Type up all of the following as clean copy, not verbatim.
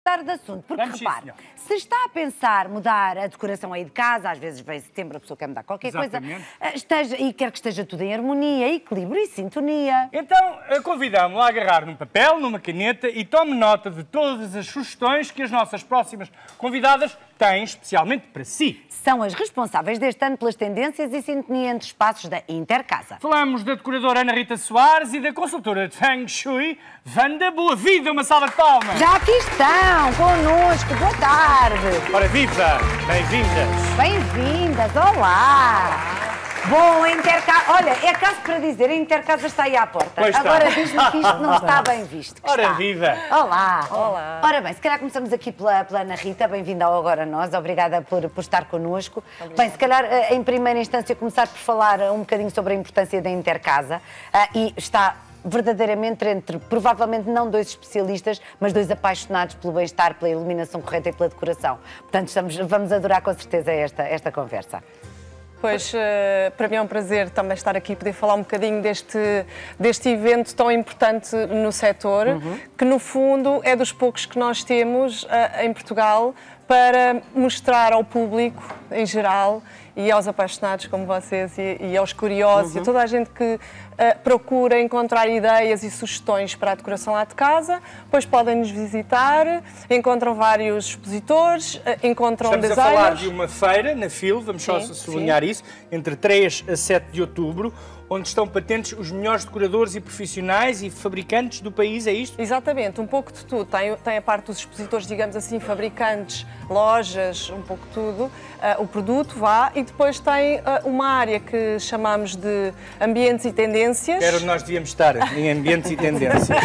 de assunto, porque Vamos, repare, se está a pensar mudar a decoração aí de casa, às vezes vem setembro, a pessoa quer mudar qualquer coisa, e quer que esteja tudo em harmonia, equilíbrio e sintonia. Então, convidamos-la a agarrar num papel, numa caneta e tome nota de todas as sugestões que as nossas próximas convidadas têm especialmente para si. São as responsáveis deste ano pelas tendências e sintonia entre espaços da Intercasa. Falamos da decoradora Ana Rita Soares e da consultora de Feng Shui, Wanda Boavida. Uma salva de palmas. Já aqui estão, connosco. Boa tarde. Ora, viva! Bem-vindas. Bem-vindas, olá. Bom, a Intercasa... Olha, é caso para dizer, a Intercasa está aí à porta. Pois está. Agora diz-me que isto não está bem visto. Ora, está. viva! Olá. Olá. Ora bem, se calhar começamos aqui pela Ana Rita. Bem-vinda ao Agora Nós. Obrigada por estar connosco. Obrigada. Bem, se calhar, em primeira instância, começar por falar um bocadinho sobre a importância da Intercasa. E está verdadeiramente entre, provavelmente não dois especialistas, mas dois apaixonados pelo bem-estar, pela iluminação correta e pela decoração. Portanto, vamos adorar com certeza esta conversa. Pois, para mim é um prazer também estar aqui e poder falar um bocadinho deste evento tão importante no setor, que no fundo é dos poucos que nós temos em Portugal para mostrar ao público em geral e aos apaixonados como vocês e aos curiosos e a toda a gente que procura encontrar ideias e sugestões para a decoração lá de casa, pois podem nos visitar, encontram vários expositores, encontram Estamos designers. a falar de uma feira na FIL, vamos só sublinhar isso, entre 3 a 7 de outubro, onde estão patentes os melhores decoradores e profissionais e fabricantes do país, é isto? Exatamente, um pouco de tudo. Tem a parte dos expositores, digamos assim, fabricantes, lojas, um pouco de tudo, o produto vá, e depois tem uma área que chamamos de ambientes e tendências. Era onde nós devíamos estar, em ambientes e tendências.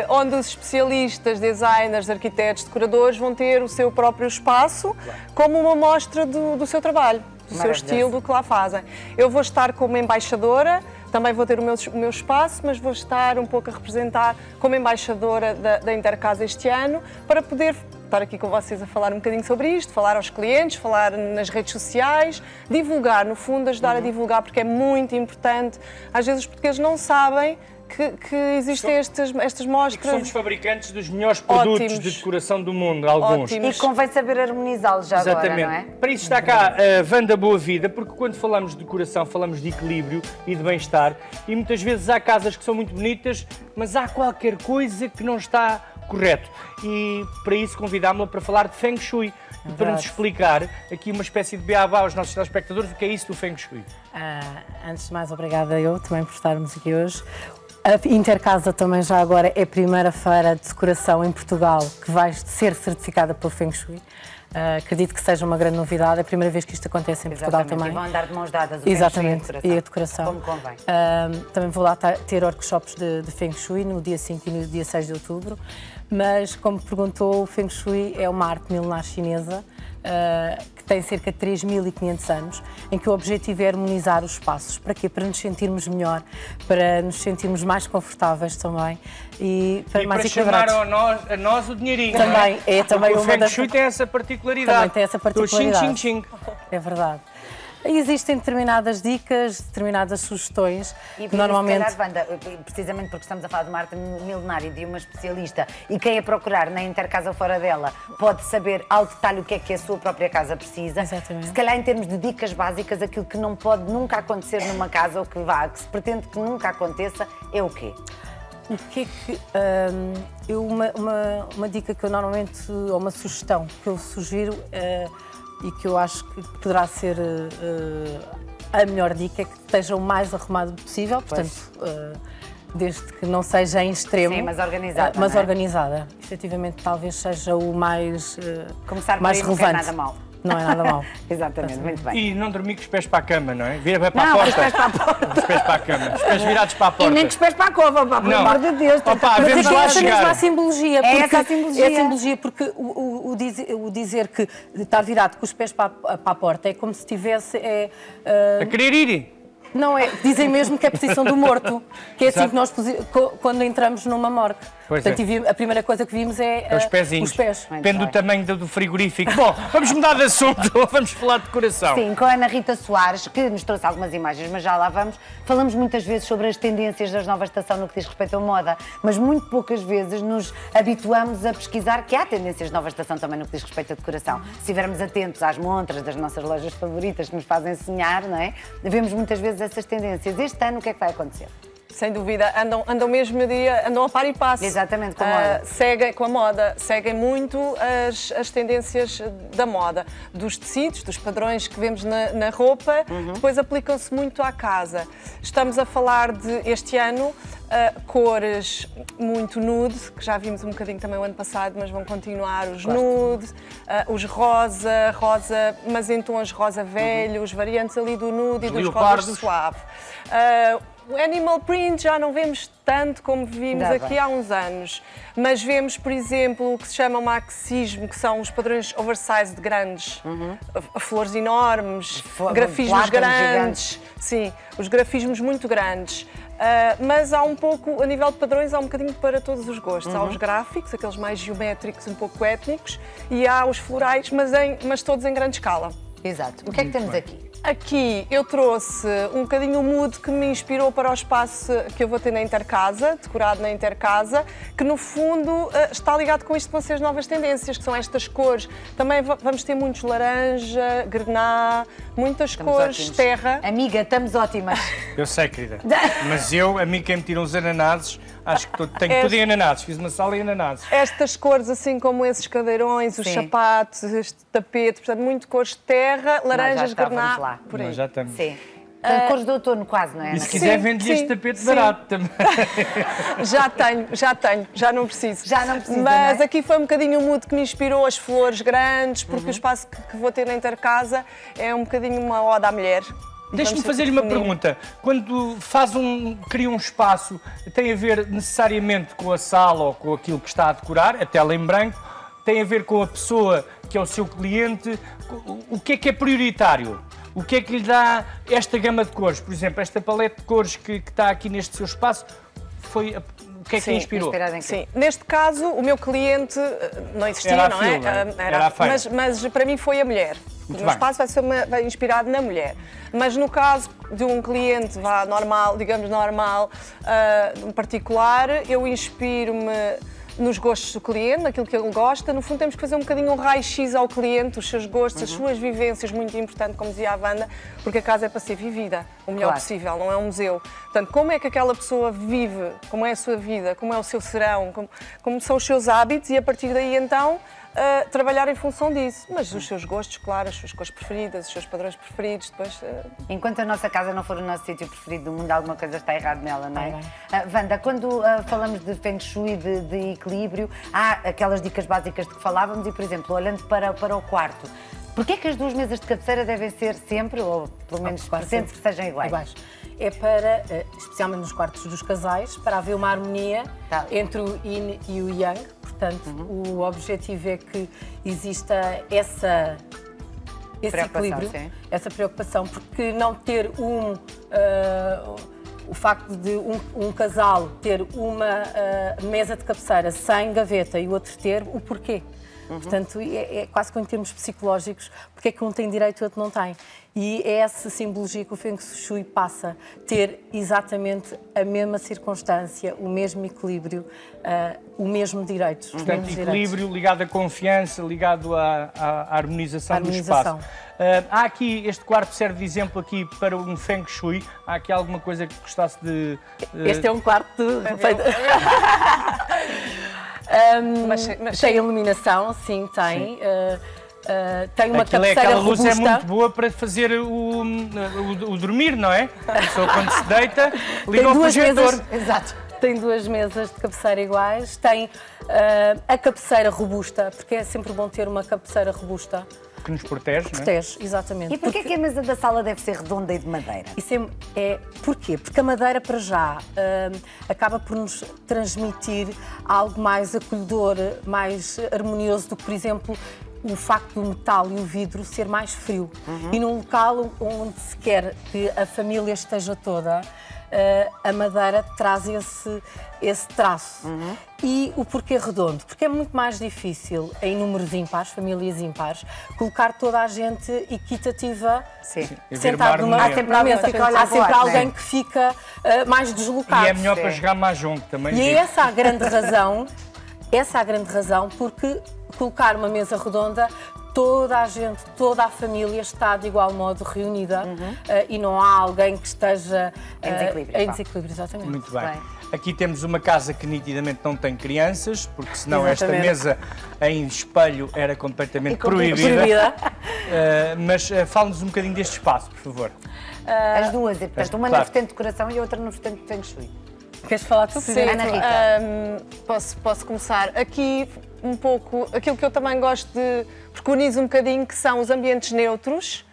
Onde os especialistas, designers, arquitetos, decoradores vão ter o seu próprio espaço como uma mostra do seu trabalho, do seu estilo, do que lá fazem. Eu vou estar como embaixadora, também vou ter o meu espaço, mas vou estar um pouco a representar como embaixadora da Intercasa este ano, para poder estar aqui com vocês a falar um bocadinho sobre isto, falar aos clientes, falar nas redes sociais, divulgar, no fundo, ajudar a divulgar, porque é muito importante. Às vezes os portugueses não sabem que existem estas mostras. E que somos fabricantes dos melhores produtos de decoração do mundo, alguns. E convém saber harmonizá-los já agora, não é? Para isso está cá a Wanda Boavida, porque quando falamos de decoração falamos de equilíbrio e de bem-estar, e muitas vezes há casas que são muito bonitas, mas há qualquer coisa que não está correto. E para isso convidámos-la para falar de Feng Shui, e para nos explicar aqui uma espécie de beabá aos nossos telespectadores o que é isso do Feng Shui. Antes de mais, obrigada eu também por estarmos aqui hoje. A Intercasa também já agora é a primeira feira de decoração em Portugal que vai ser certificada pelo Feng Shui. Acredito que seja uma grande novidade, é a primeira vez que isto acontece em Portugal também. E vão andar de mãos dadas o Exatamente, Feng Shui e a decoração. Como convém. Também vou lá ter workshops de Feng Shui no dia 5 e no dia 6 de outubro, mas como perguntou, o Feng Shui é uma arte milenar chinesa que tem cerca de 3.500 anos, em que o objetivo é harmonizar os espaços. Para quê? Para nos sentirmos melhor, para nos sentirmos mais confortáveis também e para mais equilibrados. E para chamar a nós o dinheirinho, também, não é? também o uma Feng das... Shui tem essa particularidade. Também tem essa particularidade. Do xing, xing, xing. É verdade. Existem determinadas dicas, determinadas sugestões que normalmente... Se calhar, Wanda, precisamente porque estamos a falar de uma arte milenária e de uma especialista, e quem a procurar na Intercasa ou fora dela pode saber ao detalhe o que é a sua própria casa precisa. Exatamente. Se calhar, em termos de dicas básicas, aquilo que não pode nunca acontecer numa casa ou que se pretende que nunca aconteça, é o quê? O que é que... uma dica que eu normalmente... ou uma sugestão que eu sugiro... e que eu acho que poderá ser a melhor dica, é que esteja o mais arrumado possível, portanto, desde que não seja em extremo. Sim, mas organizada. Mas não é? organizada. Efetivamente, talvez seja o mais, Começar mais por aí relevante. Não é nada mal. Não é nada mal. Exatamente, muito bem. E não dormir com os pés para a cama, não é? Vira para a Não, porta. os pés para a porta. Os pés para a cama. Os pés virados para a porta. E nem com os pés para a cova, pá, pelo amor de Deus. Opa, Mas vemos aqui lá é essa mesma chegar. a simbologia. É essa a simbologia. É a simbologia porque o dizer que estar virado com os pés para a porta é como se estivesse... A querer ir. Não é, dizem mesmo que é a posição do morto, que é assim que nós quando entramos numa morgue. Portanto, a primeira coisa que vimos é os pezinhos. Os pés. Depende do tamanho do frigorífico. Bom, vamos mudar de assunto, vamos falar de decoração. Sim, com a Ana Rita Soares, que nos trouxe algumas imagens, mas já lá vamos. Falamos muitas vezes sobre as tendências da nova estação no que diz respeito à moda, mas muito poucas vezes nos habituamos a pesquisar que há tendências de nova estação também no que diz respeito à decoração. Se estivermos atentos às montras das nossas lojas favoritas que nos fazem sonhar, não é? Vemos muitas vezes essas tendências. Este ano, o que é que vai acontecer? Sem dúvida, andam mesmo andam a par e passo. Exatamente, com a moda. Seguem com a moda, seguem muito as tendências da moda, dos tecidos, dos padrões que vemos na roupa, depois aplicam-se muito à casa. Estamos a falar de, este ano, cores muito nude, que já vimos um bocadinho também o ano passado, mas vão continuar os nude, os rosa, mas em tons rosa velho, os variantes ali do nude e dos rosas suave. O animal print já não vemos tanto como vimos aqui há uns anos, mas vemos, por exemplo, o que se chama marxismo, que são os padrões oversized grandes, flores enormes, grafismos grandes, sim, os grafismos muito grandes. Mas há um pouco, a nível de padrões, há um bocadinho para todos os gostos. Há os gráficos, aqueles mais geométricos, um pouco étnicos, e há os florais, mas todos em grande escala. Exato. O que é que temos aqui? Aqui eu trouxe um bocadinho o mood que me inspirou para o espaço que eu vou ter na Intercasa, decorado na Intercasa, que no fundo está ligado com isto que vão ser as novas tendências, que são estas cores. Também vamos ter muitos laranja, grená, muitas cores, ótimos. Terra. Amiga, estamos ótimas. Eu sei, querida. Mas a mim quem me tiram os ananases, acho que tenho tudo em ananases. Fiz uma sala em ananases. Estas cores, assim como esses cadeirões, os sapatos, este tapete, portanto, muito cores de terra, laranjas, grená. Por aí. Nós já estamos. Sim. Cores de outono quase, não é? E se quiser vender este tapete barato também. Já não preciso. Já não precisa, mas não é? aqui foi um bocadinho o mood que me inspirou, as flores grandes, porque o espaço que vou ter na Intercasa é um bocadinho uma ode à mulher. Deixe-me fazer-lhe uma pergunta. Quando cria um espaço, tem a ver necessariamente com a sala ou com aquilo que está a decorar, a tela em branco, tem a ver com a pessoa que é o seu cliente? O que é prioritário? O que é que lhe dá esta gama de cores? Por exemplo, esta paleta de cores que está aqui neste seu espaço, o que é que a inspirou? Sim, neste caso o meu cliente não existia, não é? Era a feira. Mas para mim foi a mulher. O meu espaço vai inspirado na mulher. Mas no caso de um cliente normal, digamos normal, particular, eu inspiro-me nos gostos do cliente, naquilo que ele gosta. No fundo, temos que fazer um bocadinho um raio-x ao cliente, os seus gostos, as suas vivências, muito importante, como dizia a Wanda, porque a casa é para ser vivida o melhor possível, não é um museu. Portanto, como é que aquela pessoa vive, como é a sua vida, como é o seu serão, como são os seus hábitos, e a partir daí, então, trabalhar em função disso. Mas os seus gostos, claro, as suas cores preferidas, os seus padrões preferidos, depois... Enquanto a nossa casa não for o nosso sítio preferido do mundo, alguma coisa está errada nela, não é? Wanda, quando falamos de Feng Shui, de equilíbrio, há aquelas dicas básicas de que falávamos e, por exemplo, olhando para o quarto, porquê é que as duas mesas de cabeceira devem ser sempre, ou pelo menos pretende-se que sejam iguais? É para, especialmente nos quartos dos casais, para haver uma harmonia entre o yin e o yang. Portanto, o objetivo é que exista esse equilíbrio, essa preocupação, porque não ter o facto de um casal ter uma mesa de cabeceira sem gaveta e o outro ter, o porquê. Portanto, é quase que em termos psicológicos, porque é que um tem direito e o outro não tem. E é essa simbologia que o Feng Shui passa, ter exatamente a mesma circunstância, o mesmo equilíbrio, o mesmo direito. Portanto, equilíbrio ligado à confiança, ligado à harmonização do espaço. Há aqui, este quarto serve de exemplo aqui para um Feng Shui. Há aqui alguma coisa que gostasse de... Este é um quarto feito... mas tem iluminação, sim, tem. Tem uma cabeceira aquela robusta. Luz é muito boa para fazer o dormir, não é? A pessoa quando se deita, liga o projetor. Exato. Tem duas mesas de cabeceira iguais, tem a cabeceira robusta, porque é sempre bom ter uma cabeceira robusta. Que nos protege, não é? Protege, exatamente. E porquê que a mesa da sala deve ser redonda e de madeira? Isso porquê? Porque a madeira, para já, acaba por nos transmitir algo mais acolhedor, mais harmonioso do que, por exemplo, o facto do metal e o vidro ser mais frio. E num local onde se quer que a família esteja toda, a madeira traz esse traço. E o porquê redondo? Porque é muito mais difícil, em números ímpares, famílias ímpares, colocar toda a gente equitativa sentada numa mesa. Há sempre alguém que fica mais deslocado. E é melhor para jogar mahjong também. E é essa a grande razão, porque colocar uma mesa redonda, toda a gente, toda a família está de igual modo reunida e não há alguém que esteja em desequilíbrio. Exatamente. Muito bem. Aqui temos uma casa que nitidamente não tem crianças, porque senão esta mesa em espelho era completamente proibida. Mas fala-nos um bocadinho deste espaço, por favor. As duas, e, portanto, uma na vertente de decoração e outra no vertente de Feng Shui. Queres falar tu? Sim, Ana Rita. Posso começar. Aqui um pouco, aquilo que eu também gosto de preconizo um bocadinho, que são os ambientes neutros.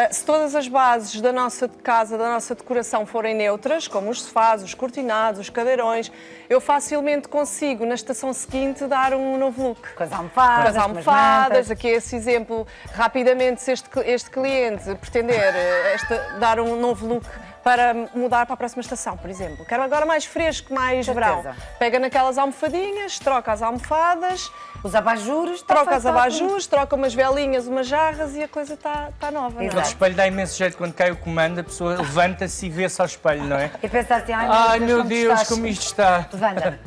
Se todas as bases da nossa casa, da nossa decoração forem neutras, como os sofás, os cortinados, os cadeirões, eu facilmente consigo, na estação seguinte, dar um novo look. Com as almofadas, com as almofadas. Aqui esse exemplo, rapidamente, se este cliente pretender dar um novo look para mudar para a próxima estação, por exemplo. Quero agora mais fresco, mais verão. Pega naquelas almofadinhas, troca as almofadas, os abajures, troca as abajures, troca umas velinhas, umas jarras e a coisa está nova. O espelho dá imenso jeito quando cai o comando, a pessoa levanta-se e vê-se ao espelho, não é? E pensa assim, ai meu Deus, como isto está. Wanda.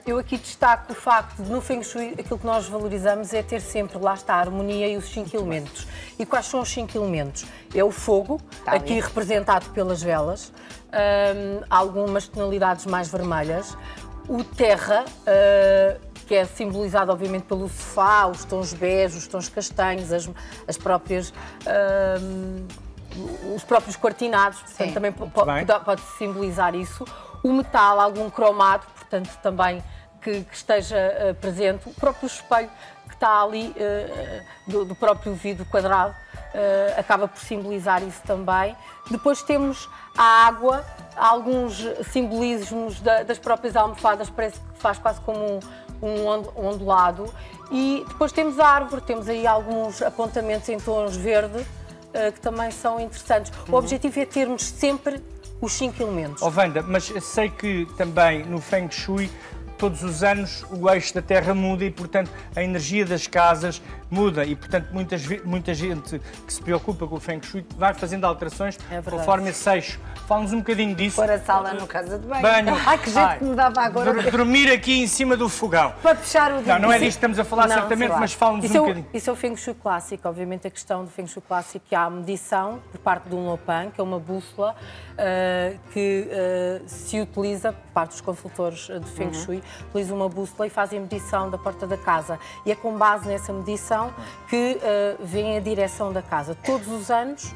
Eu aqui destaco o facto de, no Feng Shui, aquilo que nós valorizamos é ter sempre, lá está, a harmonia e os 5 elementos. E quais são os 5 elementos? É o fogo, aqui representado pelas velas, algumas tonalidades mais vermelhas, o terra, que é simbolizado obviamente pelo sofá, os tons bege, os tons castanhos, as próprias... os próprios quartinados, portanto, também pode simbolizar isso. O metal, algum cromado, portanto, também que esteja presente. O próprio espelho que está ali, do próprio vidro quadrado, acaba por simbolizar isso também. Depois temos a água, alguns simbolismos das próprias almofadas, parece que faz quase como um ondulado. E depois temos a árvore, temos aí alguns apontamentos em tons verde, que também são interessantes. O objetivo é termos sempre os 5 elementos. Wanda, mas sei que também no Feng Shui, todos os anos o eixo da Terra muda e, portanto, a energia das casas muda e, portanto, muita gente que se preocupa com o Feng Shui vai fazendo alterações conforme esse eixo. Fala-nos um bocadinho disso. Pôr a sala no casa de banho. Ai, que jeito que me dava agora. Dormir aqui em cima do fogão. Para fechar o dia. Não é disto que estamos a falar, certamente, mas fala-nos um bocadinho. Isso é o Feng Shui clássico. Obviamente, a questão do Feng Shui clássico é a medição por parte do Lopan, que é uma bússola que se utiliza por parte dos consultores de Feng Shui, utilizam uma bússola e fazem a medição da porta da casa. E é com base nessa medição que vem a direção da casa. Todos os anos,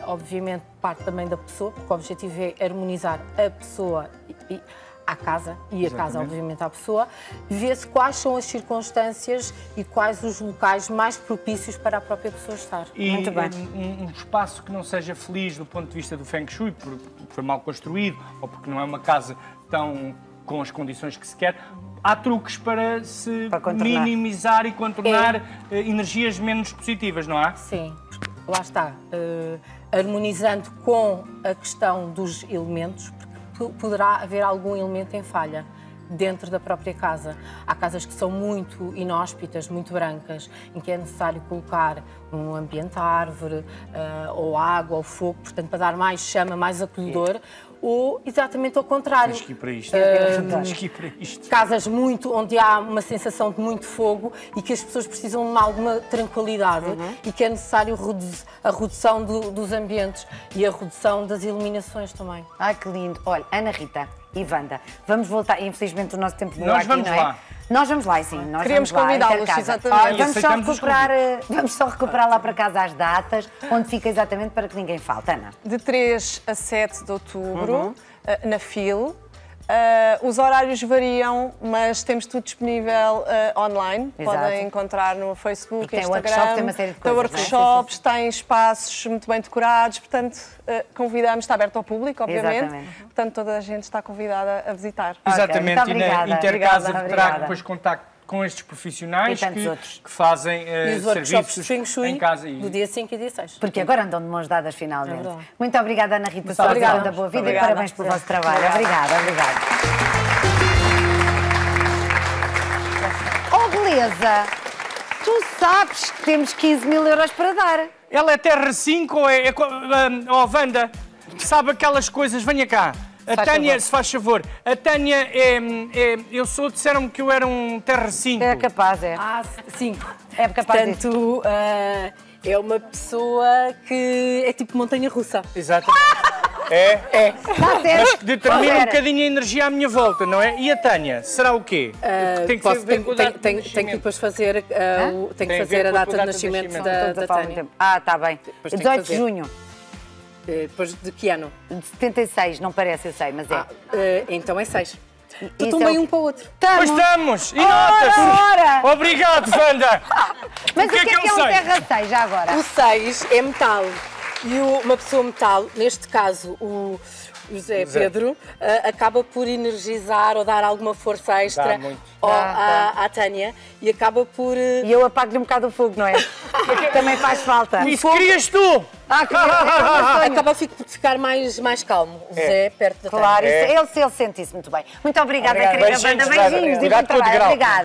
obviamente, parte também da pessoa, porque o objetivo é harmonizar a pessoa e à casa, e a casa, obviamente, à pessoa, vê-se quais são as circunstâncias e quais os locais mais propícios para a própria pessoa estar. E muito bem. Um espaço que não seja feliz do ponto de vista do Feng Shui, porque foi mal construído ou porque não é uma casa tão com as condições que se quer, há truques para se minimizar e contornar energias menos positivas, não há? Sim, lá está. Harmonizando com a questão dos elementos, porque poderá haver algum elemento em falha dentro da própria casa. Há casas que são muito inóspitas, muito brancas, em que é necessário colocar um ambiente árvore, ou água, ou fogo, portanto, para dar mais chama, mais acolhedor, ou exatamente ao contrário. Tens que ir para isto. Tens que ir para isto. Casas onde há uma sensação de muito fogo e que as pessoas precisam de alguma tranquilidade e que é necessário a redução dos ambientes e a redução das iluminações também. Ai, que lindo. Olha, Ana Rita e Wanda, vamos voltar, infelizmente o nosso tempo voa aqui, não é? Nós vamos lá, sim. Nós queremos convidá-los, exatamente. Vamos só recuperar lá para casa as datas, onde fica exatamente para que ninguém falte, Ana. De 3 a 7 de outubro, na FIL. Os horários variam, mas temos tudo disponível online. Exato. Podem encontrar no Facebook, tem Instagram. Workshops, tem uma série de coisas, workshops, tem espaços muito bem decorados, portanto, convidamos, está aberto ao público, obviamente. Exatamente. Portanto, toda a gente está convidada a visitar. Exatamente, Okay, e na Intercasa terá depois contacto com estes profissionais E tantos outros. que fazem E os workshops de serviços Feng Shui em casa. do dia 5 e dia 6. Porque agora andam de mãos dadas finalmente. verdade. Muito obrigada, Ana Rita Sousa, obrigada. da Boa Vida, Obrigada. e parabéns pelo vosso trabalho. Obrigada, obrigada. Oh, beleza! Tu sabes que temos 15 mil euros para dar. Ela é Terra 5 ou é... Oh, Wanda, sabe aquelas coisas? Venha cá. A Faz Tânia, favor. se faz favor, a Tânia disseram-me que eu era um Terra 5. É capaz, é. 5. É capaz disso. Portanto, é uma pessoa que é tipo montanha-russa. Exatamente. É. Está certo. Mas que determina um Espera. bocadinho a energia à minha volta, não é? E a Tânia, será o quê? Tem que Posso- ver com a data de tenho que nascimento. depois fazer, tenho Tem que a fazer ver a com a data tua de data de nascimento nascimento. da Todos a falar ao Tânia. mesmo tempo. Ah, está bem. Depois tem que 18 de fazer. junho Depois de que ano? de 76, não parece, eu sei, mas é. Então é 6. Isso Estão é bem o- um para o outro. Pois estamos! E nota-se! Ora! Obrigado, Wanda! Mas o que é um sei? Terra 6 já agora? O 6 é metal. E uma pessoa metal, neste caso o José Pedro, acaba por energizar ou dar alguma força extra Dá muito. à Tânia e acaba por... E eu apago-lhe um bocado o fogo, não é? Também faz falta. Isso querias tu! acaba por ficar mais calmo, o José, perto da Tânia. Claro, ele sente isso muito bem. Muito obrigada, querida Beijinhos, Wanda. Beijinhos e bom Cuidado com o trabalho. degrau. Obrigada.